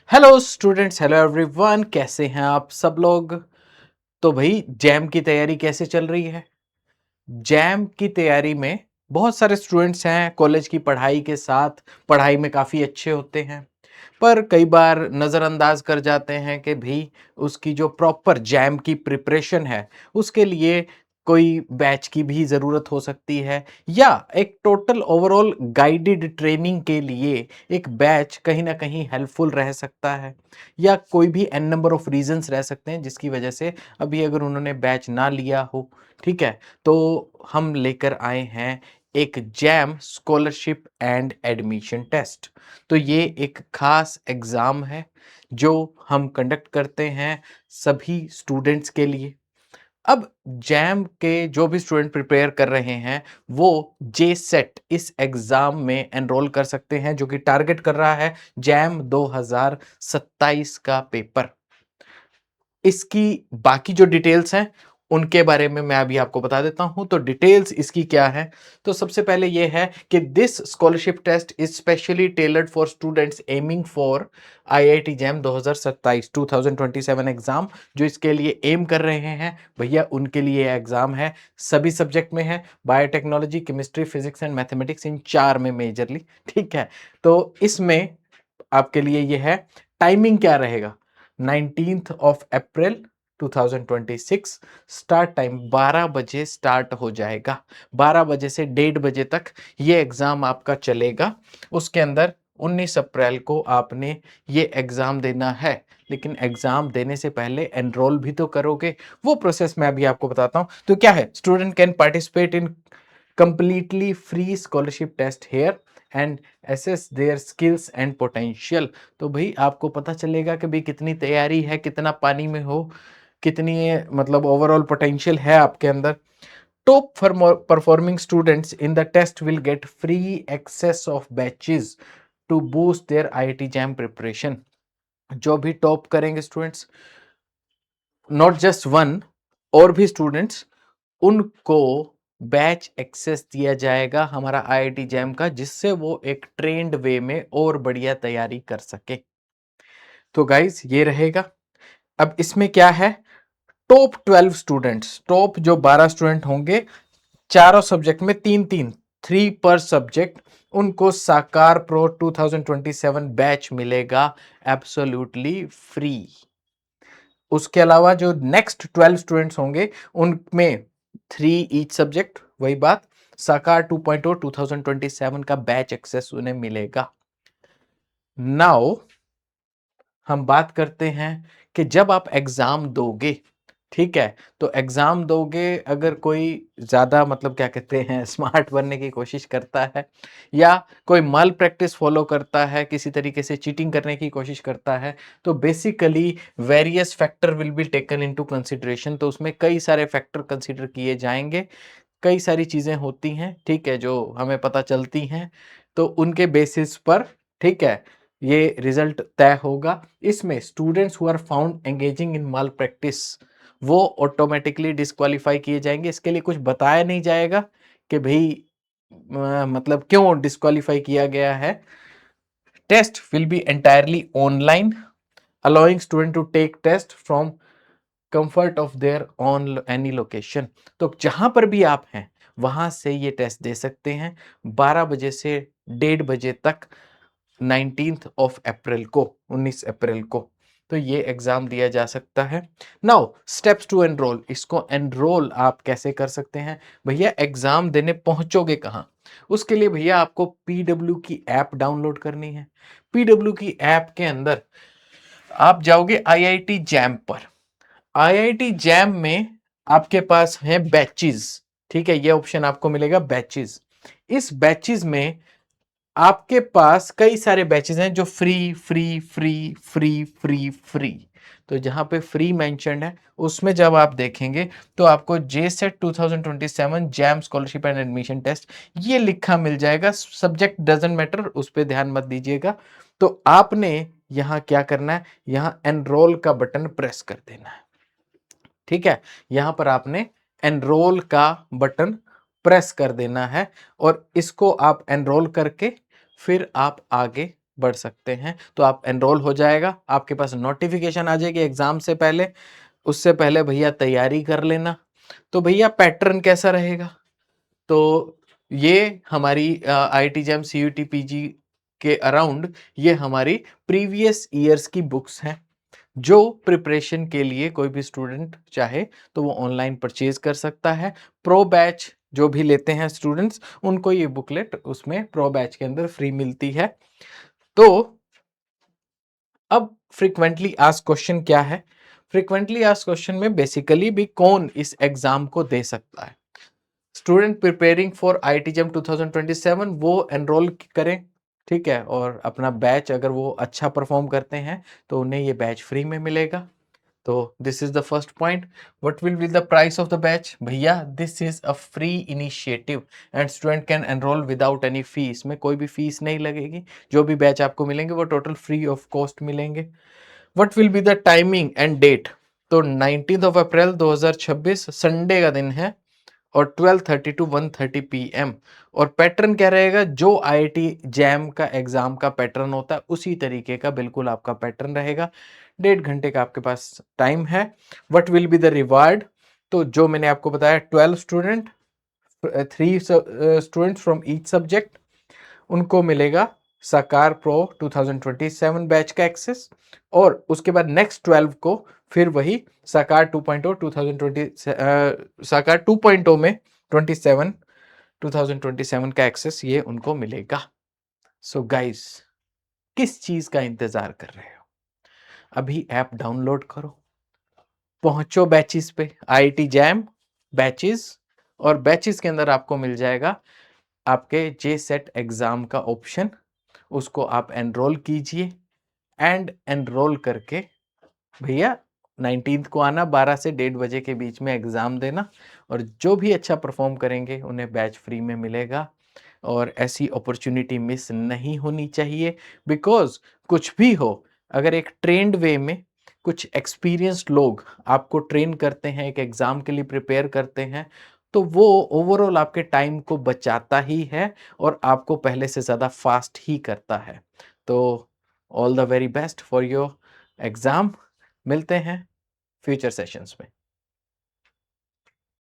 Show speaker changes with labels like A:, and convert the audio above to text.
A: Hello students, hello everyone, कैसे हैं आप सब लोग। तो भाई जैम की तैयारी कैसे चल रही है। जैम की तैयारी में बहुत सारे स्टूडेंट्स हैं, कॉलेज की पढ़ाई के साथ पढ़ाई में काफ़ी अच्छे होते हैं, पर कई बार नज़रअंदाज कर जाते हैं कि भाई उसकी जो प्रॉपर जैम की प्रिपरेशन है उसके लिए कोई बैच की भी ज़रूरत हो सकती है, या एक टोटल ओवरऑल गाइडेड ट्रेनिंग के लिए एक बैच कहीं ना कहीं हेल्पफुल रह सकता है, या कोई भी एन नंबर ऑफ रीजंस रह सकते हैं जिसकी वजह से अभी अगर उन्होंने बैच ना लिया हो, ठीक है, तो हम लेकर आए हैं एक JAM scholarship and admission test. तो ये एक खास एग्जाम है जो हम कंडक्ट करते हैं सभी स्टूडेंट्स के लिए। अब जैम के जो भी स्टूडेंट प्रिपेयर कर रहे हैं वो जे सेट इस एग्जाम में एनरोल कर सकते हैं, जो कि टारगेट कर रहा है जैम 2027 का पेपर। इसकी बाकी जो डिटेल्स हैं उनके बारे में मैं अभी आपको बता देता हूं। तो डिटेल्स इसकी क्या है, तो सबसे पहले यह है कि this scholarship test is specially tailored for students aiming for IIT JAM 2027 exam. जो इसके लिए एम कर रहे हैं भैया उनके लिए एग्जाम है, सभी सब्जेक्ट में है, biotechnology, chemistry, physics and mathematics, इन चार में मेजरली। ठीक है, तो इसमें आपके लिए यह है टाइमिंग क्या रहेगा। 19th of April 2026 start time 12 बजे स्टार्ट हो जाएगा। 12 बजे से 1:30 बजे तक ये एग्जाम आपका चलेगा। उसके अंदर 19 अप्रैल को आपने ये एग्जाम देना है, लेकिन एग्जाम देने से पहले एनरोल भी तो करोगे। वो प्रोसेस मैं अभी आपको बताता हूं। तो क्या है, student can participate in completely free scholarship test here and assess their skills and potential। तो भाई आपको पता चलेगा कि भाई कितनी तैयारी है, कितना पानी में हो, कितनी मतलब ओवरऑल पोटेंशियल है आपके अंदर। Top performing students in the test will get free access of batches to boost their IIT JAM preparation. जो भी टॉप करेंगे स्टूडेंट्स, नॉट जस्ट वन, और भी स्टूडेंट्स, उनको बैच एक्सेस दिया जाएगा हमारा आईआईटी जैम का, जिससे वो एक ट्रेंड वे में और बढ़िया तैयारी कर सके। तो गाइस ये रहेगा। अब इसमें क्या है, टॉप 12 स्टूडेंट्स, टॉप जो 12 स्टूडेंट होंगे चारों सब्जेक्ट में, तीन तीन, 3 पर सब्जेक्ट, उनको साकार प्रो 2027 बैच मिलेगा एब्सोल्युटली फ्री। उसके अलावा जो नेक्स्ट 12 स्टूडेंट्स होंगे उनमें 3 ईच सब्जेक्ट, वही बात, साकार 2.0 2027 का बैच एक्सेस उन्हें मिलेगा। नाउ हम बात करते हैं कि जब आप एग्जाम दोगे, ठीक है, तो एग्जाम दोगे, अगर कोई ज्यादा मतलब क्या कहते हैं स्मार्ट बनने की कोशिश करता है, या कोई माल प्रैक्टिस फॉलो करता है, किसी तरीके से चीटिंग करने की कोशिश करता है, तो basically various factor will be taken into consideration. तो उसमें कई सारे फैक्टर कंसिडर किए जाएंगे, कई सारी चीजें होती हैं, ठीक है, जो हमें पता चलती हैं, तो उनके बेसिस पर, ठीक है, ये रिजल्ट तय होगा। इसमें students who are found engaging in malpractice वो ऑटोमेटिकली डिस्क्वालीफाई किए जाएंगे। इसके लिए कुछ बताया नहीं जाएगा कि भाई मतलब क्यों डिस्क्वालीफाई किया गया है। Test will be entirely online, allowing student to take test from comfort of their on any location. तो जहां पर भी आप हैं वहां से ये टेस्ट दे सकते हैं 12 बजे से 1:30 बजे तक, 19th ऑफ अप्रैल को, 19 अप्रैल को। तो ये एग्जाम दिया जा सकता है। नाउ स्टेप्स टू एनरोल, इसको एनरोल आप कैसे कर सकते हैं भैया, एग्जाम देने पहुंचोगे कहां, उसके लिए भैया आपको पीडब्ल्यू की ऐप डाउनलोड करनी है। पीडब्ल्यू की ऐप के अंदर आप जाओगे आईआईटी जैम पर। आईआईटी जैम में आपके पास है बैचेस, ठीक है, ये ऑप्शन आपको मिलेगा बैचेस। इस बैचेस में आपके पास कई सारे बैचेस हैं जो free free free free free free. तो जहां पे फ्री मेंशन्ड है उसमें जब आप देखेंगे तो आपको J set 2027 JAM scholarship and admission test ये लिखा मिल जाएगा। सब्जेक्ट डजेंट मैटर, उस पर ध्यान मत दीजिएगा। तो आपने यहां क्या करना है, यहां एनरोल का बटन प्रेस कर देना है, ठीक है, यहां पर आपने एनरोल का बटन प्रेस कर देना है, और इसको आप एनरोल करके फिर आप आगे बढ़ सकते हैं। तो आप एनरोल हो जाएगा, आपके पास नोटिफिकेशन आ जाएगी एग्जाम से पहले, उससे पहले भैया तैयारी कर लेना। तो भैया पैटर्न कैसा रहेगा? तो ये हमारी आईआईटी जैम सीयूटी पीजी के अराउंड ये हमारी प्रीवियस ईयर्स की बुक्स हैं, जो प्रिपरेशन के लिए कोई भी स्टूडेंट चाहे तो वो ऑनलाइन परचेज कर सकता है। प्रो बैच जो भी लेते हैं स्टूडेंट्स, उनको ये बुकलेट उसमें प्रो बैच के अंदर फ्री मिलती है। तो अब फ्रीक्वेंटली आस्क्ड क्वेश्चन क्या है? फ्रीक्वेंटली आस्क्ड क्वेश्चन में बेसिकली भी कौन इस एग्जाम को दे सकता है? Student preparing for IIT JAM 2027 वो एनरोल करें, ठीक है, और अपना बैच अगर वो अच्छा परफॉर्म करते हैं तो उन्हें ये बैच फ्री में मिलेगा। तो this is the first point. What will be the price of the batch? भैया this is a free initiative and student can enrol without any fee. इसमें कोई भी फीस नहीं लगेगी, जो भी बैच आपको मिलेंगे वो टोटल फ्री ऑफ कॉस्ट मिलेंगे। What will be the timing and date? तो 19 अप्रैल 2026 संडे का दिन है और 12:30 टू 1:30 पीएम। और पैटर्न क्या रहेगा? जो आईआईटी जैम का एग्जाम का पैटर्न होता है उसी तरीके का बिल्कुल आपका पैटर्न रहेगा। 1.5 घंटे का आपके पास टाइम है। What will be the reward? तो जो मैंने आपको बताया 12 student, 3 students from each subject, उनको मिलेगा साकार प्रो 2027 बैच का एक्सेस। और उसके बाद नेक्स्ट 12 को फिर वही साकार 2.0 2020 साकार 2.0 में 27 2027 का एक्सेस ये उनको मिलेगा। सो गाइस, किस चीज का इंतजार कर रहे हो? अभी ऐप डाउनलोड करो, पहुंचो बैचेस पे, आईआईटी जैम बैचेस, और बैचेस के अंदर आपको मिल जाएगा आपके जे सेट एग्जाम का ऑप्शन। उसको आप एनरोल कीजिए एंड एनरोल करके भैया 19 को आना, 12 से 1:30 के बीच में एग्जाम देना, और जो भी अच्छा परफॉर्म करेंगे उन्हें बैच फ्री में मिलेगा। और ऐसी अपॉर्चुनिटी मिस नहीं होनी चाहिए, बिकॉज कुछ भी हो, अगर एक ट्रेंड वे में कुछ एक्सपीरियंस्ड लोग आपको ट्रेन करते हैं, एक एग्जाम के लिए प्रिपेयर करते हैं, तो वो ओवरऑल आपके टाइम को बचाता ही है और आपको पहले से ज़्यादा फास्ट ही करता है। तो all the very best for your exam. मिलते हैं फ्यूचर सेशंस में।